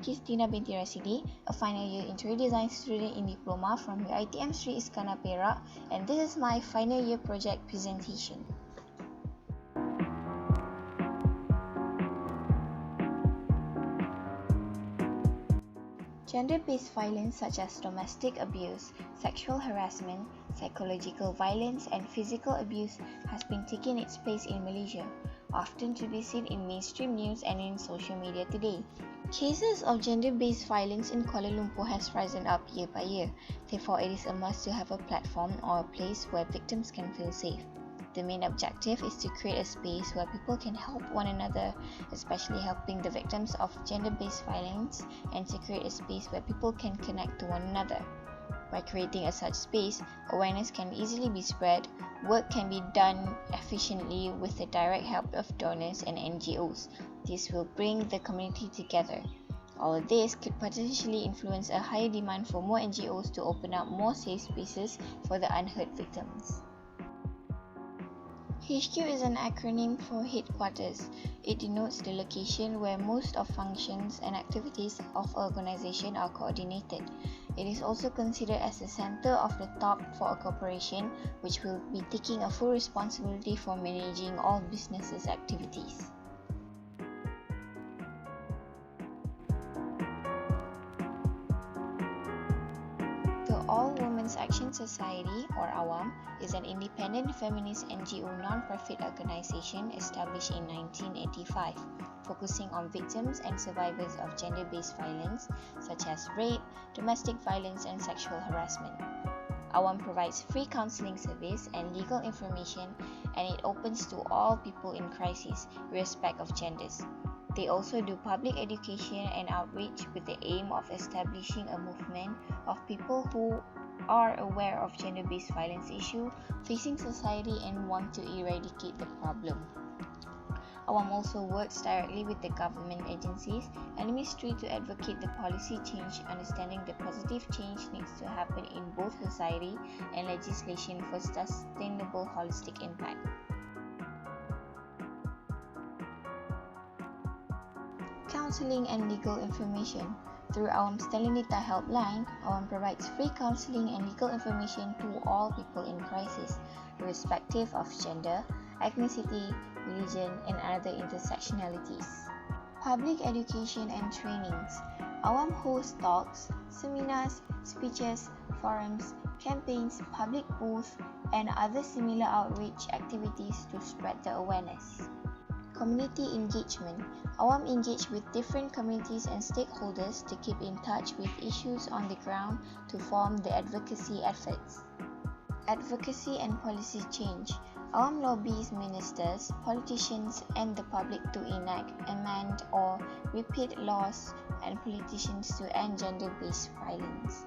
Qistina binti Rasidi, a final year interior design student in Diploma from UiTM Sri Iskandar Perak, and this is my final year project presentation. Gender-based violence such as domestic abuse, sexual harassment, psychological violence, and physical abuse has been taking its place in Malaysia, often to be seen in mainstream news and in social media today. Cases of gender-based violence in Kuala Lumpur has risen up year by year, therefore it is a must to have a platform or a place where victims can feel safe. The main objective is to create a space where people can help one another, especially helping the victims of gender-based violence, and to create a space where people can connect to one another. By creating a such space, awareness can easily be spread, work can be done efficiently with the direct help of donors and NGOs. This will bring the community together. All of this could potentially influence a higher demand for more NGOs to open up more safe spaces for the unheard victims. HQ is an acronym for Headquarters. It denotes the location where most of functions and activities of an organization are coordinated. It is also considered as the center of the top for a corporation, which will be taking a full responsibility for managing all businesses' activities. The All Women's Action Society, or AWAM, is an independent feminist NGO non-profit organization established in 1985, focusing on victims and survivors of gender-based violence such as rape, domestic violence, and sexual harassment. AWAM provides free counseling service and legal information, and it opens to all people in crisis, irrespective of genders. They also do public education and outreach with the aim of establishing a movement of people who are aware of gender-based violence issue facing society and want to eradicate the problem. AWAM also works directly with the government agencies and ministry to advocate the policy change, understanding the positive change needs to happen in both society and legislation for sustainable holistic impact. Counseling and legal information. Through AWAM's Telenita helpline, AWAM provides free counseling and legal information to all people in crisis, irrespective of gender, ethnicity, religion, and other intersectionalities. Public education and trainings. AWAM hosts talks, seminars, speeches, forums, campaigns, public booths, and other similar outreach activities to spread the awareness. Community engagement. AWAM engage with different communities and stakeholders to keep in touch with issues on the ground to form the advocacy efforts. Advocacy and policy change. AWAM lobbies ministers, politicians, and the public to enact, amend, or repeat laws and politicians to end gender-based violence.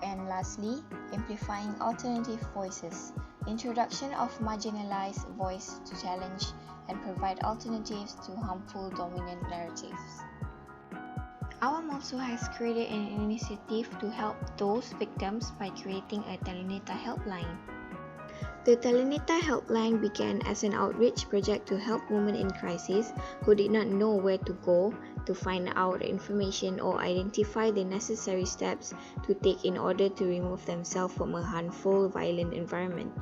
And lastly, amplifying alternative voices. Introduction of marginalized voice to challenge and provide alternatives to harmful dominant narratives. AWAM also has created an initiative to help those victims by creating a Telenita helpline. The Telenita helpline began as an outreach project to help women in crisis who did not know where to go to find out information or identify the necessary steps to take in order to remove themselves from a harmful, violent environment.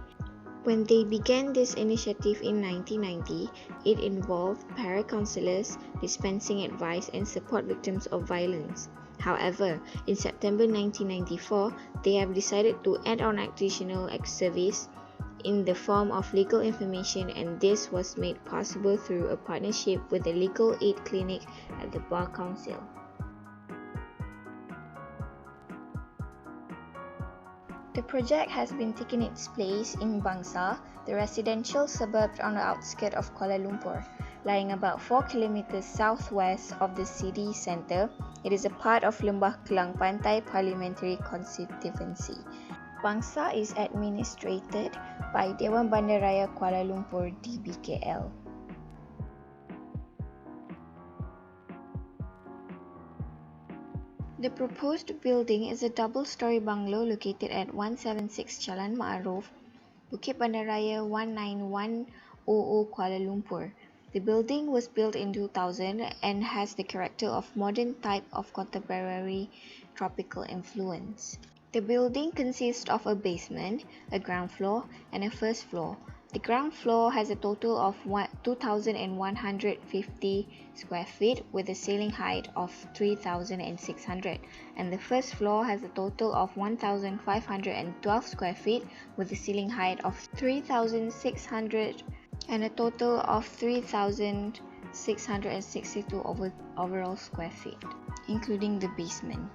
When they began this initiative in 1990, it involved para-counselors dispensing advice and support victims of violence. However, in September 1994, they have decided to add on additional service in the form of legal information, and this was made possible through a partnership with the Legal Aid Clinic at the Bar Council. The project has been taking its place in Bangsar, the residential suburb on the outskirts of Kuala Lumpur. Lying about 4 kilometers southwest of the city centre, it is a part of Lembah Kelang Pantai Parliamentary Constituency. Bangsar is administrated by Jalan Bandaraya Kuala Lumpur DBKL. The proposed building is a double-story bungalow located at 176 Jalan Maarof, Bukit Bandaraya 19100 Kuala Lumpur. The building was built in 2000 and has the character of modern type of contemporary tropical influence. The building consists of a basement, a ground floor, and a first floor. The ground floor has a total of 2,150 square feet with a ceiling height of 3,600, and the first floor has a total of 1,512 square feet with a ceiling height of 3,600 and a total of 3,662 overall square feet, including the basement.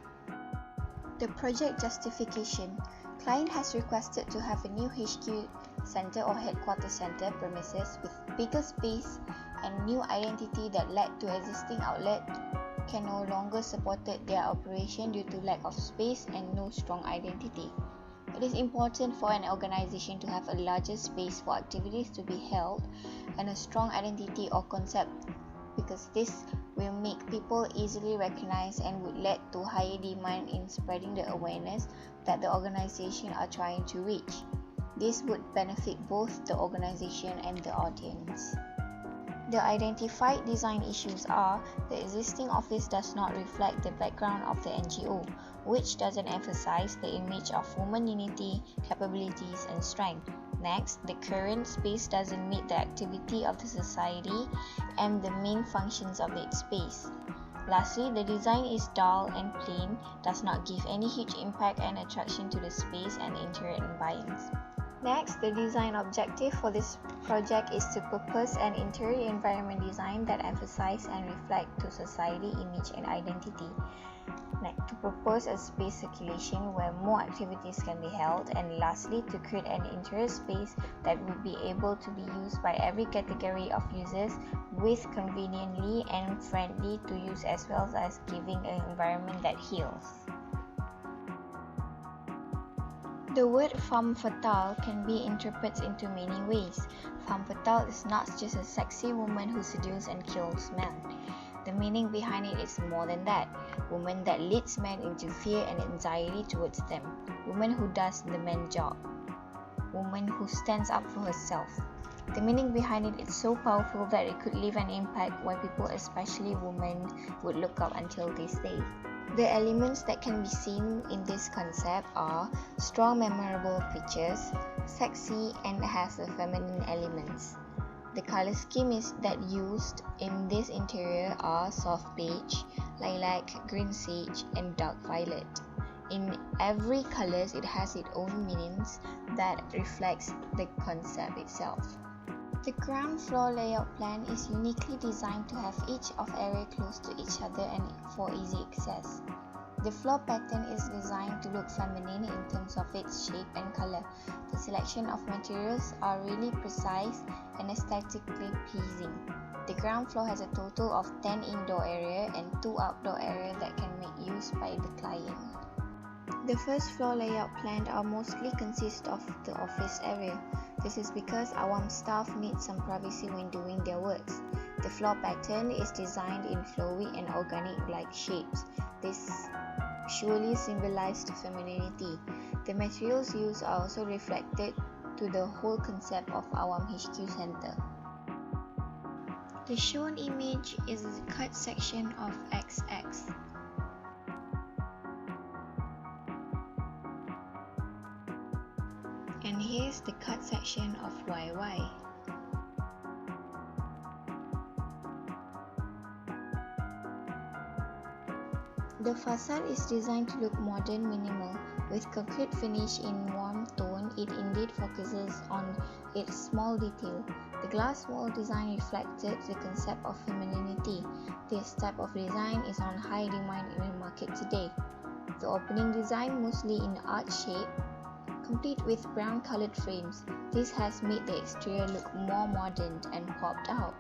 The project justification. Client has requested to have a new HQ center or headquarters center premises with bigger space and new identity that led to existing outlet can no longer support their operation due to lack of space and no strong identity. It is important for an organization to have a larger space for activities to be held and a strong identity or concept, because this will make people easily recognize and would lead to higher demand in spreading the awareness that the organization are trying to reach. This would benefit both the organization and the audience. The identified design issues are: the existing office does not reflect the background of the NGO, which doesn't emphasize the image of women unity, capabilities, and strength. Next, the current space doesn't meet the activity of the society and the main functions of its space. Lastly, the design is dull and plain, does not give any huge impact and attraction to the space and interior ambience. Next, the design objective for this project is to propose an interior environment design that emphasizes and reflects to society image and identity. Next, to propose a space circulation where more activities can be held, and lastly, to create an interior space that would be able to be used by every category of users with conveniently and friendly to use, as well as giving an environment that heals. The word femme fatale can be interpreted into many ways. Femme fatale is not just a sexy woman who seduces and kills men. The meaning behind it is more than that. Woman that leads men into fear and anxiety towards them. Woman who does the man's job. Woman who stands up for herself. The meaning behind it is so powerful that it could leave an impact why people, especially women, would look up until this day. The elements that can be seen in this concept are strong, memorable features, sexy, and has a feminine elements. The color scheme that used in this interior are soft beige, lilac, green sage, and dark violet. In every colors, it has its own meanings that reflects the concept itself. The ground floor layout plan is uniquely designed to have each of area close to each other and for easy access. The floor pattern is designed to look feminine in terms of its shape and color. The selection of materials are really precise and aesthetically pleasing. The ground floor has a total of 10 indoor area and 2 outdoor area that can make use by the client. The first floor layout plan are mostly consist of the office area. This is because awam staff need some privacy when doing their works. The floor pattern is designed in flowy and organic-like shapes. This surely symbolizes femininity. The materials used are also reflected to the whole concept of awam HQ Center. The shown image is a cut section of XX. And here's the cut section of YY. The facade is designed to look modern, minimal. With concrete finish in warm tone, it indeed focuses on its small detail. The glass wall design reflected the concept of femininity. This type of design is on high demand in the market today. The opening design, mostly in arch shape, complete with brown colored frames. This has made the exterior look more modern and popped out.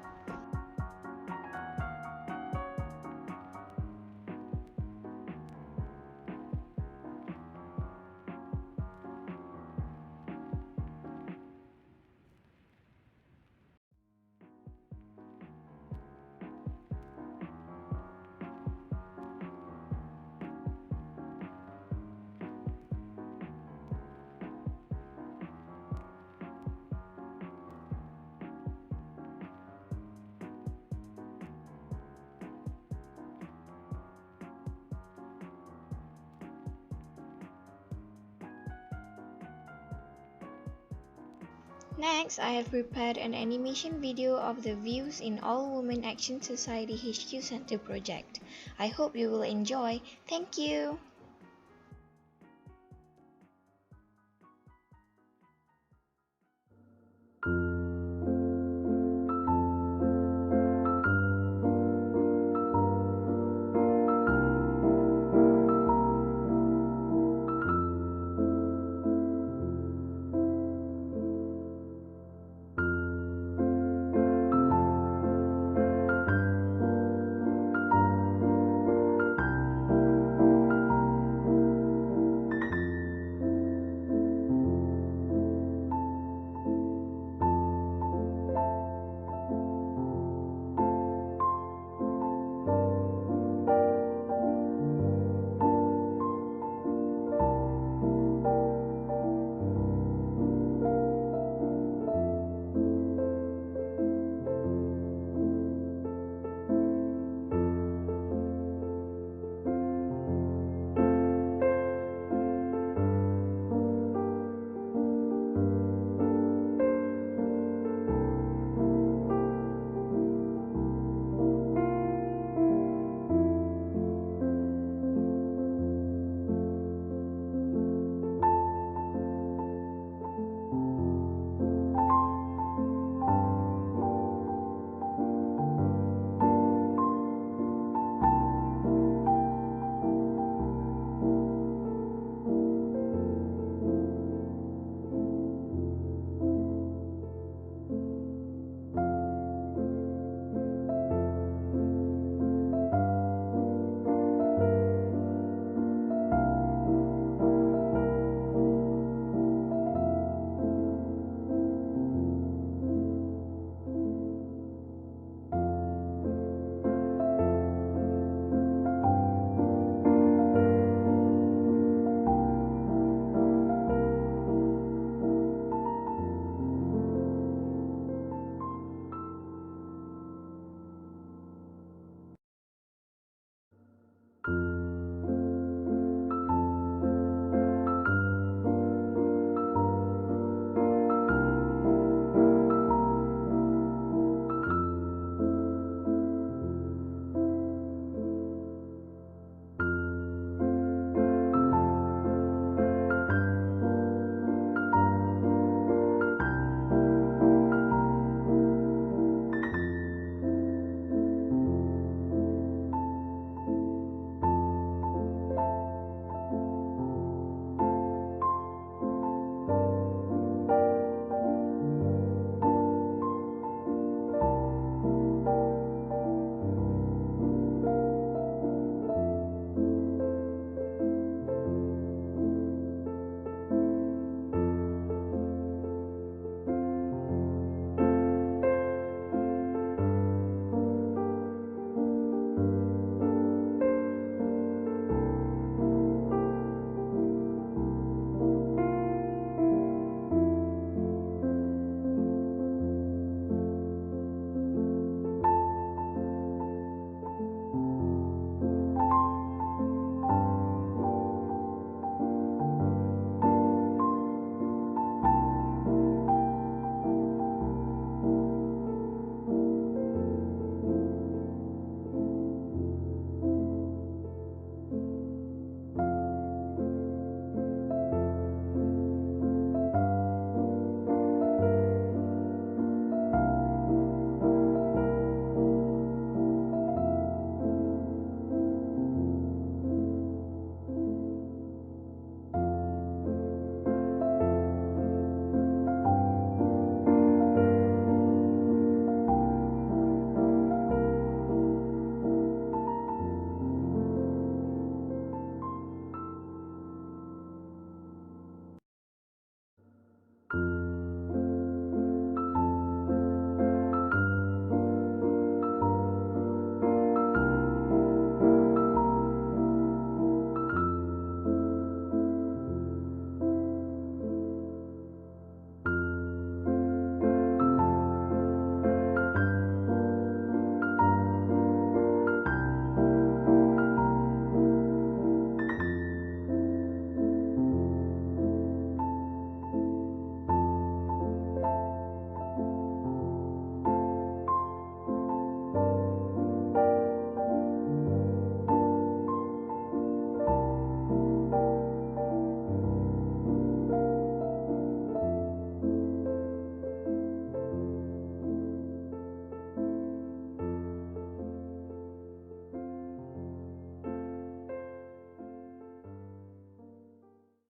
Next, I have prepared an animation video of the views in All Women Action Society HQ Center project. I hope you will enjoy. Thank you!